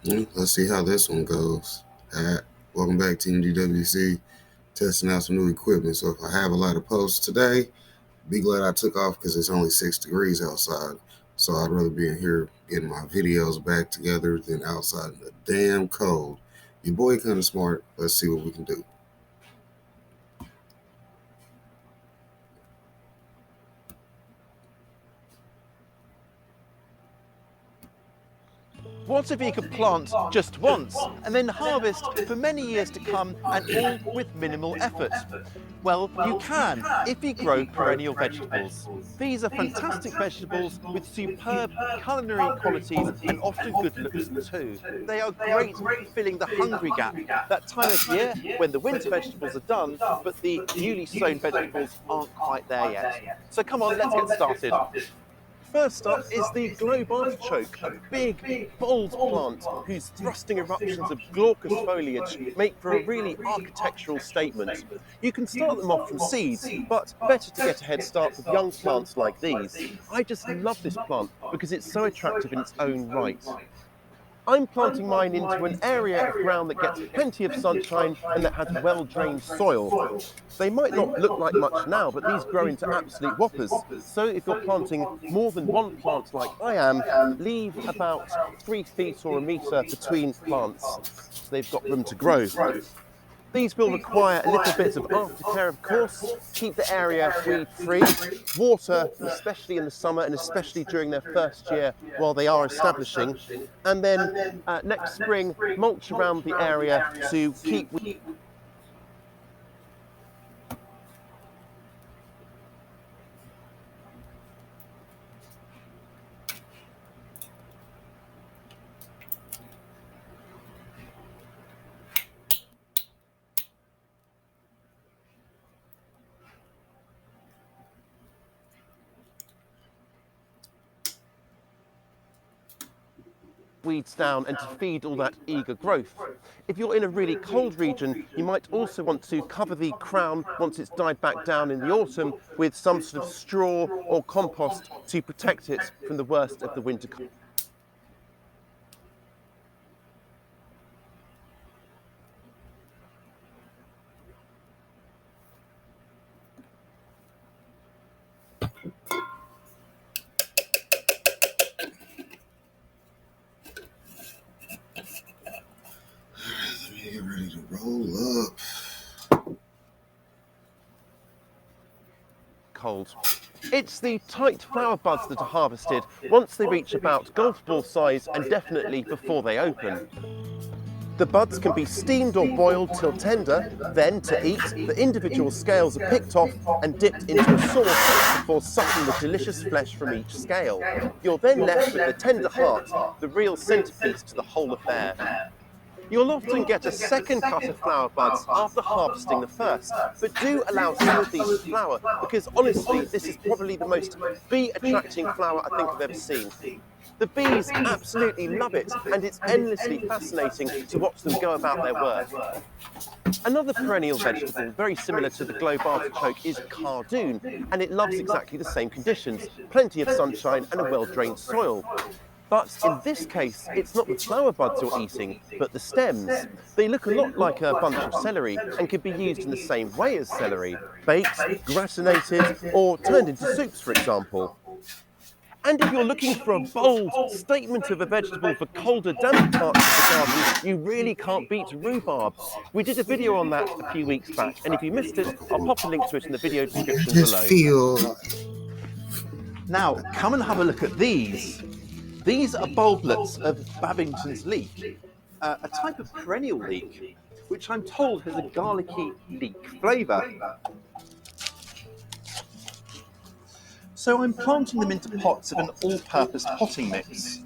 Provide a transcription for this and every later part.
Let's see how this one goes. Welcome back, Team DWC, testing out some new equipment. So if I have a lot of posts today, be glad I took off because it's only 6 degrees outside. So I'd rather be in here getting my videos back together than outside in the damn cold. Your boy kind of smart. Let's see what we can do. What if you could plant just once and then harvest for many years to come, and all with minimal effort? Well, you can if you grow perennial vegetables. These are fantastic vegetables with superb culinary qualities and often good looks too. They are great for filling the hungry gap, that time of year when the winter vegetables are done, but the newly sown vegetables aren't quite there yet. So come on, let's get started. First up is the globe artichoke, a big, bold plant whose thrusting eruptions of glaucous foliage make for a really architectural statement. You can start them off from seeds, but better to get a head start with young plants like these. I just love this plant because it's so attractive in its own right. I'm planting mine into an area of ground that gets plenty of sunshine and that has well-drained soil. They might not look like much now, but these grow into absolute whoppers. So if you're planting more than one plant like I am, leave about 3 feet or a metre between plants so they've got room to grow. These will require a little bit of aftercare, of course. Keep the area weed-free, water, especially in the summer and especially during their first year while they are establishing. And then next spring, mulch around the area to keep weeds down and to feed all that eager growth. If you're in a really cold region, you might also want to cover the crown once it's died back down in the autumn with some sort of straw or compost to protect it from the worst of the winter cold. Let me get ready to roll up. Cold. It's the tight flower buds that are harvested once they reach about golf ball size and definitely before they open. The buds can be steamed or boiled till tender, then to eat, the individual scales are picked off and dipped into a sauce before sucking the delicious flesh from each scale. You're then left with the tender heart, the real centrepiece to the whole affair. You'll often get a second cut of flower buds after harvesting the first, but do allow some of these to flower because honestly, this is probably the most bee-attracting flower I think I've ever seen. The bees absolutely love it, and it's endlessly fascinating to watch them go about their work. Another perennial vegetable very similar to the globe artichoke is cardoon, and it loves exactly the same conditions, plenty of sunshine and a well-drained soil. But in this case, it's not the flower buds you're eating, but the stems. They look a lot like a bunch of celery and can be used in the same way as celery, baked, gratinated, or turned into soups, for example. And if you're looking for a bold statement of a vegetable for colder, damp parts of the garden, you really can't beat rhubarb. We did a video on that a few weeks back, and if you missed it, I'll pop a link to it in the video description Just below. feel. Now, come and have a look at these. These are bulblets of Babington's leek, a type of perennial leek, which I'm told has a garlicky leek flavour. So I'm planting them into pots of an all-purpose potting mix.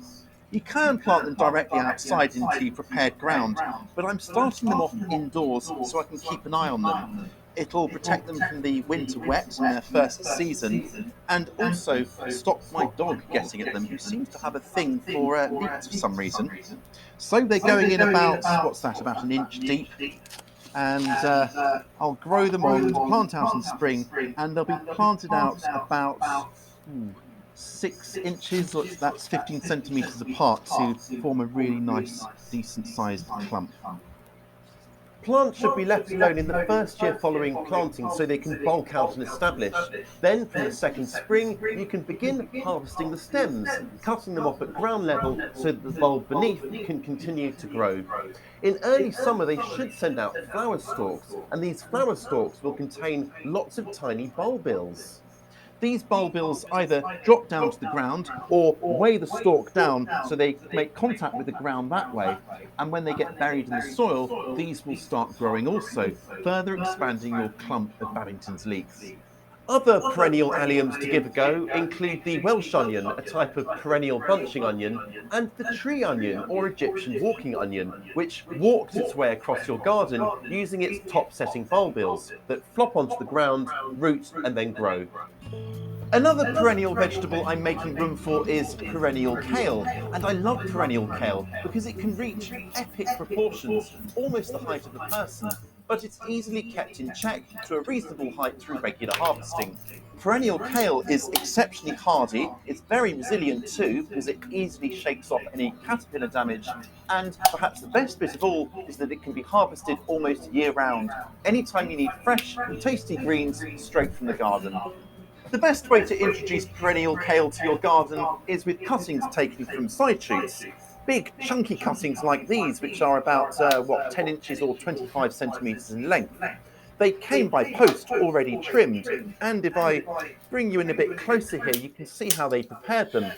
You can plant them directly outside into prepared ground, but I'm starting them off indoors so I can keep an eye on them. It'll protect them from the winter wet in their first season, and also stop my dog getting at them, who seems to have a thing for leeks for some reason. So they're going in about, about an inch deep, and I'll grow them on, plant out in spring, and they'll be planted out about 6 inches, or that's 15 centimetres apart to form a really nice, decent sized clump. Plants should be left alone in the first year following planting so they can bulk out and establish. Then, from the second spring, you can begin harvesting the stems, cutting them off at ground level so that the bulb beneath can continue to grow. In early summer, they should send out flower stalks, and these flower stalks will contain lots of tiny bulbils. These bulbils either drop down to the ground or weigh the stalk down so they make contact with the ground that way. And when they get buried in the soil, these will start growing also, further expanding your clump of Babington's leeks. Other perennial alliums to give a go include the Welsh onion, a type of perennial bunching onion, and the tree onion or Egyptian walking onion, which walks its way across your garden using its top-setting bulbils that flop onto the ground, root, and then grow. Another perennial vegetable I'm making room for is perennial kale, and I love perennial kale because it can reach epic proportions, almost the height of a person, but it's easily kept in check to a reasonable height through regular harvesting. Perennial kale is exceptionally hardy, it's very resilient too because it easily shakes off any caterpillar damage, and perhaps the best bit of all is that it can be harvested almost year round, anytime you need fresh, tasty greens straight from the garden. The best way to introduce perennial kale to your garden is with cuttings taken from side shoots. Big, chunky cuttings like these, which are about 10 inches or 25 centimetres in length. They came by post already trimmed, and if I bring you in a bit closer here, you can see how they prepared them.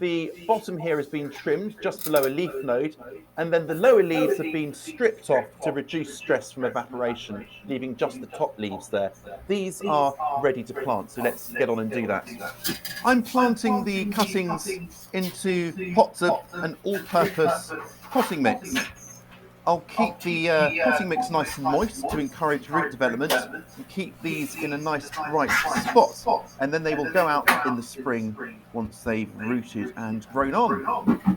The bottom here has been trimmed just below a leaf node, and then the lower leaves have been stripped off to reduce stress from evaporation, leaving just the top leaves there. These are ready to plant, so let's get on and do that. I'm planting the cuttings into pots of an all-purpose potting mix. I'll keep the potting mix nice and moist to encourage root development and keep these in a nice bright spot, and then they will go out in the spring once they've rooted and grown on.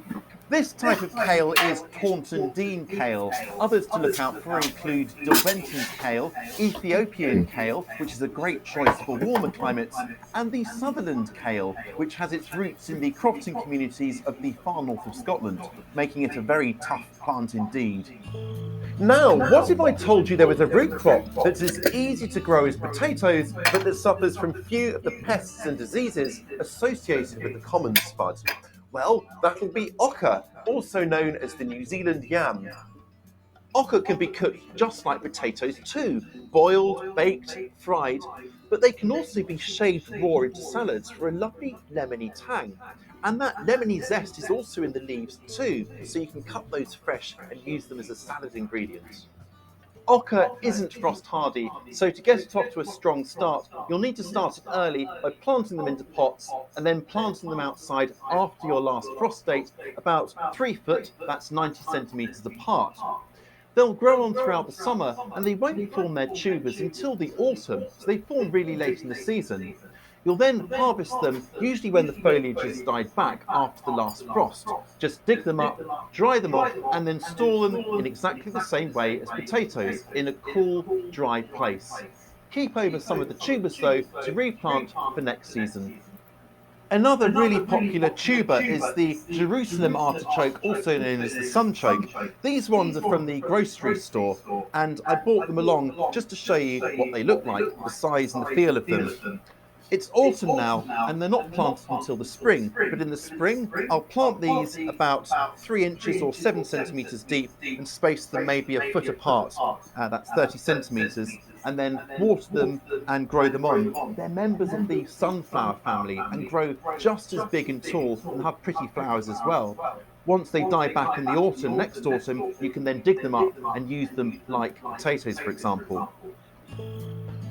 This type of kale is Taunton Dean kale. Others to look out for include Derwent's kale, Ethiopian kale, which is a great choice for warmer climates, and the Sutherland kale, which has its roots in the crofting communities of the far north of Scotland, making it a very tough plant indeed. Now, what if I told you there was a root crop that's as easy to grow as potatoes, but that suffers from few of the pests and diseases associated with the common spud? Well, that'll be oca, also known as the New Zealand yam. Oca can be cooked just like potatoes too, boiled, baked, fried, but they can also be shaved raw into salads for a lovely lemony tang. And that lemony zest is also in the leaves too, so you can cut those fresh and use them as a salad ingredient. Oca isn't frost hardy, so to get it off to a strong start, you'll need to start it early by planting them into pots and then planting them outside after your last frost date, about 3 foot, that's 90 centimetres apart. They'll grow on throughout the summer and they won't form their tubers until the autumn, so they form really late in the season. You'll then harvest them, usually when the foliage has died back after the last frost. Just dig them up, dry them off, and then store them in exactly the same way as potatoes, in a cool, dry place. Keep over some of the tubers though to replant for next season. Another really popular tuber is the Jerusalem artichoke, also known as the sunchoke. These ones are from the grocery store, and I brought them along just to show you what they look like, the size and the feel of them. It's autumn now, and they're not planted until the spring, but in the spring, I'll plant these about 3 inches or 7 centimetres deep and space them maybe a foot apart, that's 30 centimetres, and then water them and grow them on. They're members of the sunflower family and grow just as big and tall and have pretty flowers as well. Once they die back in the autumn, next autumn, you can then dig them up and use them like potatoes, for example.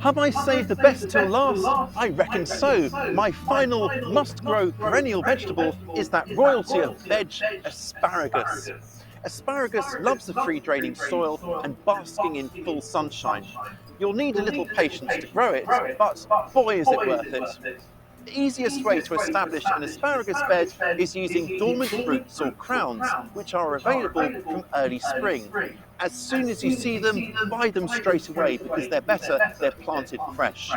Have I saved the best till last? I reckon so. My final must-grow perennial vegetable is that royalty of veg, asparagus. Asparagus loves the free-draining soil and basking in full sunshine. You'll need a little patience to grow it, but boy is it worth it. The easiest way to establish an asparagus bed is using dormant roots or crowns, which are available from early spring. As soon as you see them, buy them straight away because they're better, they're planted fresh.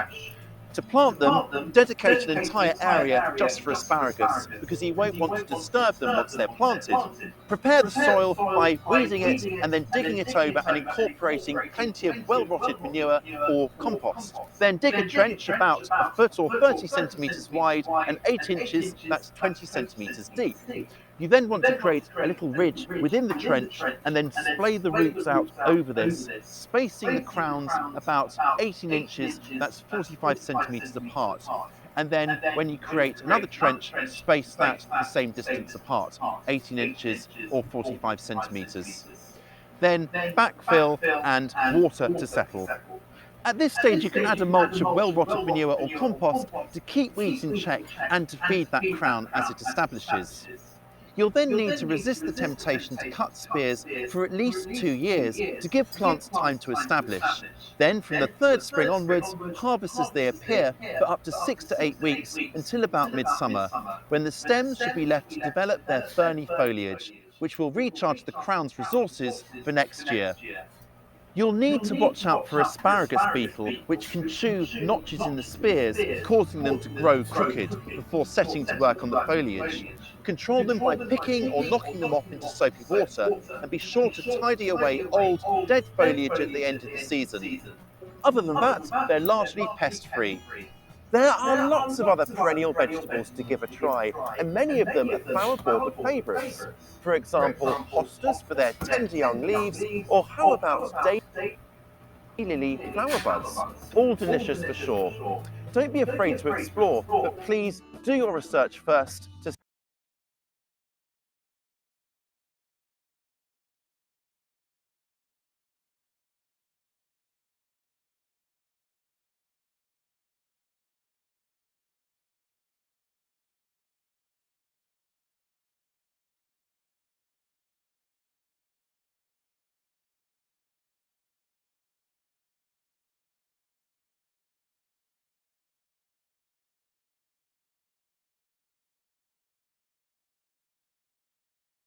To plant them, dedicate an entire area just for asparagus because you won't want to disturb them once they're planted. Prepare the soil by weeding it and then digging it over and incorporating plenty of well-rotted manure or compost. Then dig a trench about a foot or 30 centimetres wide and 8 inches, that's 20 centimetres deep. You then want to create a little ridge within the trench and then splay the roots out over this, spacing the crowns about 18 inches, that's 45 centimetres apart. And then when you create another trench, space that the same distance apart, 18 inches or 45 centimetres. Then backfill and water to settle. At this stage, you can add a mulch of well-rotted manure or compost to keep weeds in check and to feed that crown as it establishes. You'll then need to resist the temptation to cut spears for at least 2 years to give plants time to establish. Then, from the third spring onwards, harvest as they appear for up to 6 to 8 weeks until about midsummer, when the stems should be left to develop their ferny foliage, which will recharge the crown's resources for next year. You'll need to watch out for asparagus beetle, which can chew notches in the spears, causing them to grow crooked before setting to work on the foliage. Control them by picking or knocking them off into soapy water, and be sure to tidy away old, dead foliage at the end of the season. Other than that, they're largely pest-free. There are lots of other perennial vegetables to give a try, and many of them are flower border favourites. For example, hostas for their tender young leaves, or how about daylily flower buds? All delicious for sure. Don't be afraid to explore, but please do your research first to